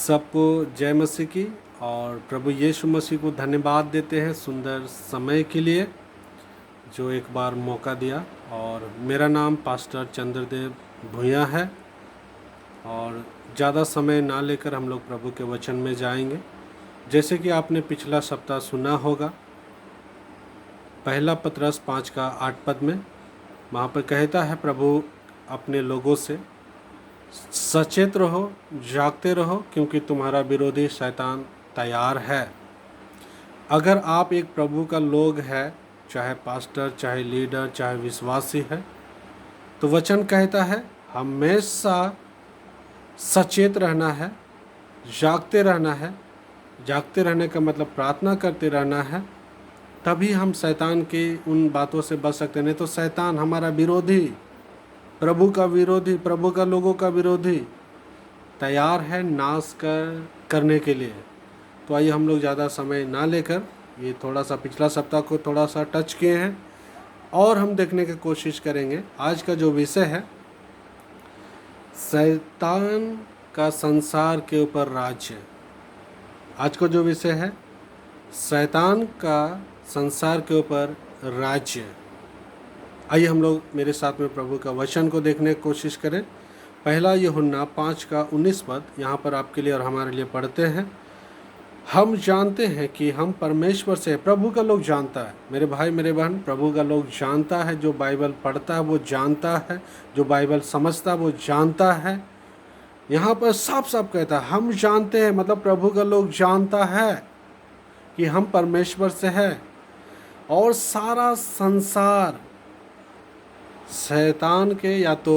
सबको जय मसीह की। और प्रभु यीशु मसीह को धन्यवाद देते हैं सुंदर समय के लिए जो एक बार मौका दिया। और मेरा नाम पास्टर चंद्रदेव भूया है और ज़्यादा समय ना लेकर हम लोग प्रभु के वचन में जाएंगे। जैसे कि आपने पिछला सप्ताह सुना होगा, पहला पतरस 5:8 में वहाँ पर कहता है प्रभु अपने लोगों से, सचेत रहो, जागते रहो, क्योंकि तुम्हारा विरोधी शैतान तैयार है। अगर आप एक प्रभु का लोग है, चाहे पास्टर, चाहे लीडर, चाहे विश्वासी है, तो वचन कहता है हमेशा सचेत रहना है, जागते रहना है। जागते रहने का मतलब प्रार्थना करते रहना है, तभी हम शैतान की उन बातों से बच सकते। नहीं तो शैतान हमारा विरोधी, प्रभु का विरोधी, प्रभु का लोगों का विरोधी तैयार है नाश करने के लिए। तो आइए हम लोग ज़्यादा समय ना लेकर ये थोड़ा सा पिछला सप्ताह को थोड़ा सा टच किए हैं और हम देखने की कोशिश करेंगे। आज का जो विषय है, शैतान का संसार के ऊपर राज्य। आज का जो विषय है, शैतान का संसार के ऊपर राज्य। आइए हम लोग मेरे साथ में प्रभु का वचन को देखने की कोशिश करें। पहला यूहन्ना 5:19 यहाँ पर आपके लिए और हमारे लिए पढ़ते हैं। हम जानते हैं कि हम परमेश्वर से, प्रभु का लोग जानता है, मेरे भाई मेरे बहन, प्रभु का लोग जानता है। जो बाइबल पढ़ता है वो जानता है, जो बाइबल समझता है वो जानता है। यहाँ पर साफ साफ कहता है हम जानते हैं, मतलब प्रभु का लोग जानता है कि हम परमेश्वर से है। और सारा संसार शैतान के या तो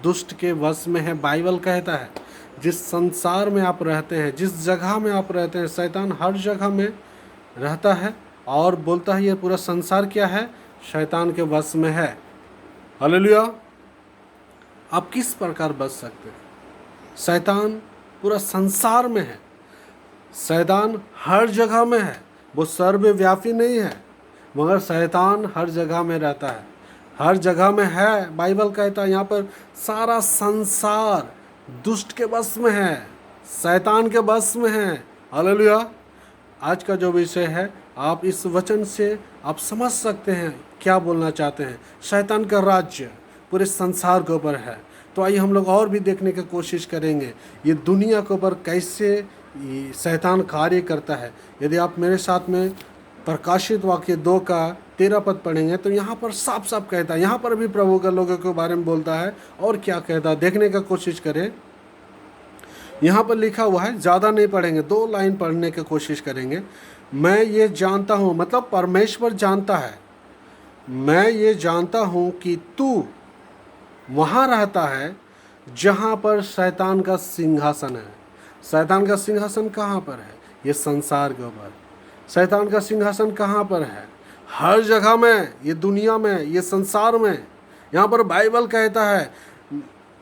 दुष्ट के वश में है। बाइबल कहता है जिस संसार में आप रहते हैं, जिस जगह में आप रहते हैं, शैतान हर जगह में रहता है और बोलता है ये पूरा संसार क्या है, शैतान के वश में है। हालेलुया। आप किस प्रकार बच सकते हैं? शैतान पूरा संसार में है, शैतान हर जगह में है। वो सर्वव्यापी नहीं है, मगर शैतान हर जगह में रहता है, हर जगह में है। बाइबल कहता है यहाँ पर सारा संसार दुष्ट के वश में है, शैतान के वश में है। हालेलुया। आज का जो विषय है, आप इस वचन से आप समझ सकते हैं क्या बोलना चाहते हैं। शैतान का राज्य पूरे संसार के ऊपर है। तो आइए हम लोग और भी देखने की कोशिश करेंगे ये दुनिया के ऊपर कैसे शैतान कार्य करता है। यदि आप मेरे साथ में प्रकाशित वाक्य 2:13 पढ़ेंगे तो यहाँ पर साफ साफ कहता है, यहाँ पर भी प्रभु के लोगों के बारे में बोलता है। और क्या कहता है देखने का कोशिश करें। यहाँ पर लिखा हुआ है, ज़्यादा नहीं पढ़ेंगे, 2 लाइन पढ़ने की कोशिश करेंगे। मैं ये जानता हूँ, मतलब परमेश्वर जानता है, मैं ये जानता हूँ कि तू वहाँ रहता है जहाँ पर शैतान का सिंहासन है। शैतान का सिंहासन कहाँ पर है? ये संसार के ऊपर। शैतान का सिंहासन कहाँ पर है? हर जगह में, ये दुनिया में, ये संसार में। यहाँ पर बाइबल कहता है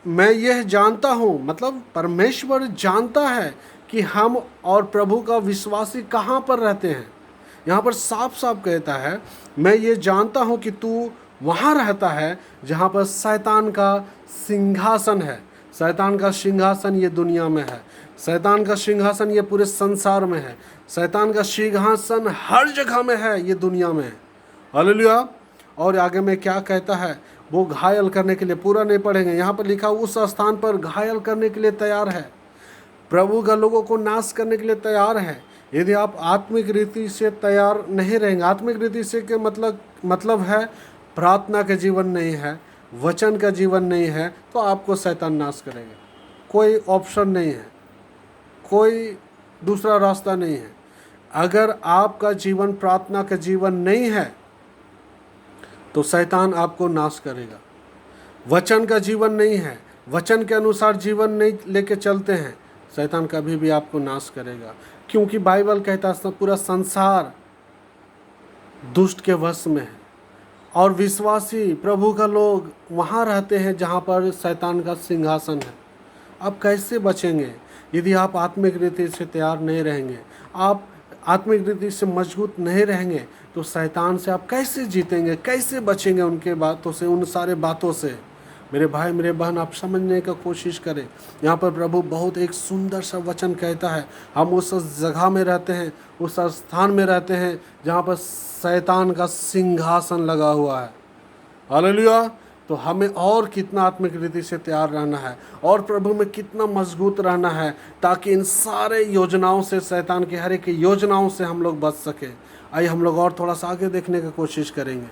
मैं यह जानता हूँ, मतलब परमेश्वर जानता है कि हम और प्रभु का विश्वासी कहाँ पर रहते हैं। यहाँ पर साफ साफ कहता है मैं ये जानता हूँ कि तू वहाँ रहता है जहाँ पर शैतान का सिंहासन है। शैतान का सिंहासन ये दुनिया में है, शैतान का सिंहासन ये पूरे संसार में है, शैतान का सिंहासन हर जगह में है, ये दुनिया में है। हालेलुया। और आगे में क्या कहता है, वो घायल करने के लिए, पूरा नहीं पढ़ेंगे, यहाँ पर लिखा उस स्थान पर घायल करने के लिए तैयार है, प्रभु का लोगों को नाश करने के लिए तैयार है। यदि आप आत्मिक रीति से तैयार नहीं रहेंगे, आत्मिक रीति से के मतलब है प्रार्थना का जीवन नहीं है, वचन का जीवन नहीं है, तो आपको शैतान नाश करेगा। कोई ऑप्शन नहीं है, कोई दूसरा रास्ता नहीं है। अगर आपका जीवन प्रार्थना का जीवन नहीं है तो शैतान आपको नाश करेगा। वचन का जीवन नहीं है, वचन के अनुसार जीवन नहीं लेके चलते हैं, शैतान कभी भी आपको नाश करेगा। क्योंकि बाइबल कहता है पूरा संसार दुष्ट के वश में है और विश्वासी प्रभु का लोग वहाँ रहते हैं जहाँ पर शैतान का सिंहासन है। आप कैसे बचेंगे यदि आप आत्मिक रीति से तैयार नहीं रहेंगे, आप आत्मिक रीति से मजबूत नहीं रहेंगे, तो शैतान से आप कैसे जीतेंगे, कैसे बचेंगे उनके बातों से, उन सारे बातों से। मेरे भाई मेरे बहन, आप समझने का कोशिश करें। यहाँ पर प्रभु बहुत एक सुंदर सा वचन कहता है, हम उस जगह में रहते हैं, उस स्थान में रहते हैं जहाँ पर शैतान का सिंहासन लगा हुआ है। हालेलुया। तो हमें और कितना आत्मिक रीति से तैयार रहना है और प्रभु में कितना मजबूत रहना है, ताकि इन सारे योजनाओं से, शैतान की हर एक योजनाओं से हम लोग बच सकें। आइए हम लोग और थोड़ा सा आगे देखने की कोशिश करेंगे।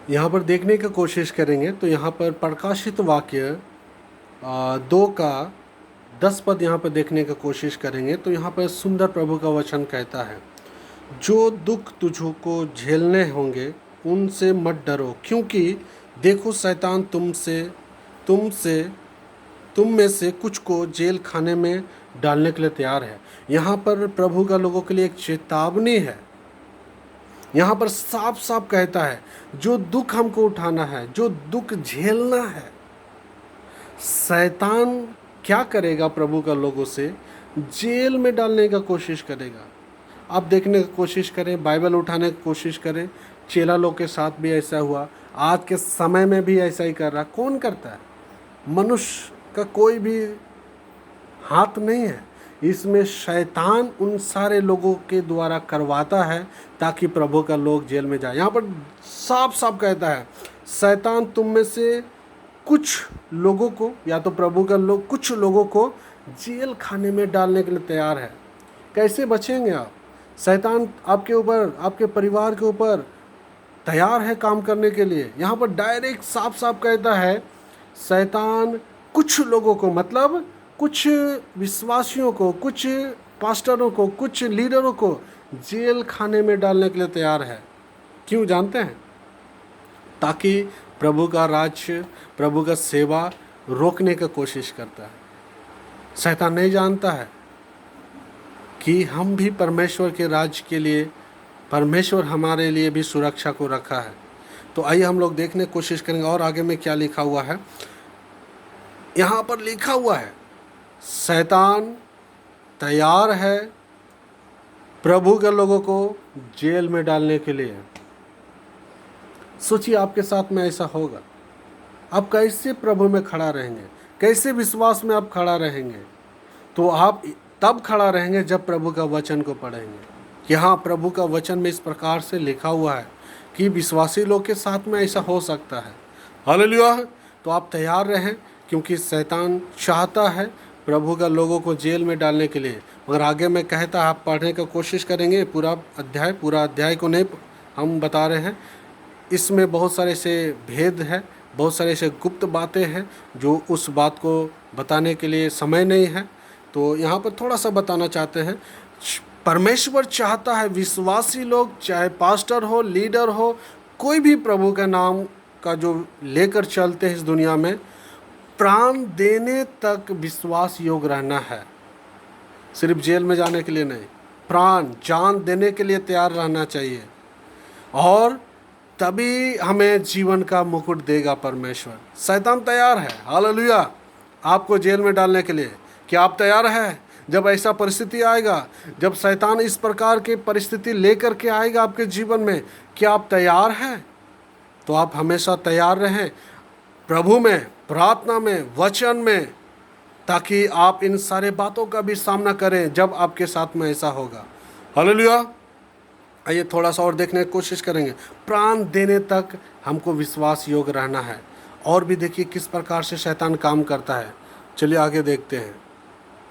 यहाँ पर देखने की कोशिश करेंगे तो यहाँ पर प्रकाशित वाक्य 2 का 10 पद यहाँ पर देखने की कोशिश करेंगे। तो यहाँ पर सुंदर प्रभु का वचन कहता है, जो दुख तुझको झेलने होंगे उनसे मत डरो, क्योंकि देखो शैतान तुम में से कुछ को जेल खाने में डालने के लिए तैयार है। यहाँ पर प्रभु का लोगों के लिए एक चेतावनी है। यहाँ पर साफ साफ कहता है, जो दुख हमको उठाना है, जो दुख झेलना है, शैतान क्या करेगा? प्रभु का लोगों से जेल में डालने का कोशिश करेगा। आप देखने की कोशिश करें, बाइबल उठाने की कोशिश करें। चेला लोग के साथ भी ऐसा हुआ, आज के समय में भी ऐसा ही कर रहा। कौन करता है? मनुष्य का कोई भी हाथ नहीं है इसमें। शैतान उन सारे लोगों के द्वारा करवाता है ताकि प्रभु का लोग जेल में जाए। यहाँ पर साफ साफ कहता है, शैतान तुम में से कुछ लोगों को, या तो प्रभु का लोग कुछ लोगों को जेल खाने में डालने के लिए तैयार है। कैसे बचेंगे आप? शैतान आपके ऊपर, आपके परिवार के ऊपर तैयार है काम करने के लिए। यहाँ पर डायरेक्ट साफ साफ कहता है, शैतान कुछ लोगों को, मतलब कुछ विश्वासियों को, कुछ पास्टरों को, कुछ लीडरों को जेल खाने में डालने के लिए तैयार है। क्यों जानते हैं? ताकि प्रभु का राज्य, प्रभु का सेवा रोकने की कोशिश करता है। शैतान नहीं जानता है कि हम भी परमेश्वर के राज्य के लिए, परमेश्वर हमारे लिए भी सुरक्षा को रखा है। तो आइए हम लोग देखने की कोशिश करेंगे और आगे में क्या लिखा हुआ है। यहाँ पर लिखा हुआ है, शैतान तैयार है प्रभु के लोगों को जेल में डालने के लिए। सोचिए आपके साथ में ऐसा होगा, आप कैसे प्रभु में खड़ा रहेंगे? कैसे विश्वास में आप खड़ा रहेंगे? तो आप तब खड़ा रहेंगे जब प्रभु का वचन को पढ़ेंगे कि हाँ, प्रभु का वचन में इस प्रकार से लिखा हुआ है कि विश्वासी लोग के साथ में ऐसा हो सकता है। हालेलुया। तो आप तैयार रहें, क्योंकि शैतान चाहता है प्रभु का लोगों को जेल में डालने के लिए। मगर आगे में कहता है, आप पढ़ने का कोशिश करेंगे पूरा अध्याय को नहीं हम बता रहे हैं। इसमें बहुत सारे ऐसे भेद है, बहुत सारे ऐसे गुप्त बातें हैं जो उस बात को बताने के लिए समय नहीं है। तो यहाँ पर थोड़ा सा बताना चाहते हैं। परमेश्वर चाहता है विश्वासी लोग, चाहे पास्टर हो, लीडर हो, कोई भी प्रभु के नाम का जो लेकर चलते हैं इस दुनिया में, प्राण देने तक विश्वास योग रहना है। सिर्फ जेल में जाने के लिए नहीं, प्राण, जान देने के लिए तैयार रहना चाहिए। और तभी हमें जीवन का मुकुट देगा परमेश्वर। शैतान तैयार है, हालेलुया, आपको जेल में डालने के लिए। क्या आप तैयार हैं? जब ऐसा परिस्थिति आएगा, जब शैतान इस प्रकार की परिस्थिति लेकर के आएगा आपके जीवन में, क्या आप तैयार हैं? तो आप हमेशा तैयार रहें प्रभु में, प्रार्थना में, वचन में, ताकि आप इन सारे बातों का भी सामना करें जब आपके साथ में ऐसा होगा। हालेलुया। आइए थोड़ा सा और देखने की कोशिश करेंगे। प्राण देने तक हमको विश्वास योग्य रहना है। और भी देखिए किस प्रकार से शैतान काम करता है। चलिए आगे देखते हैं।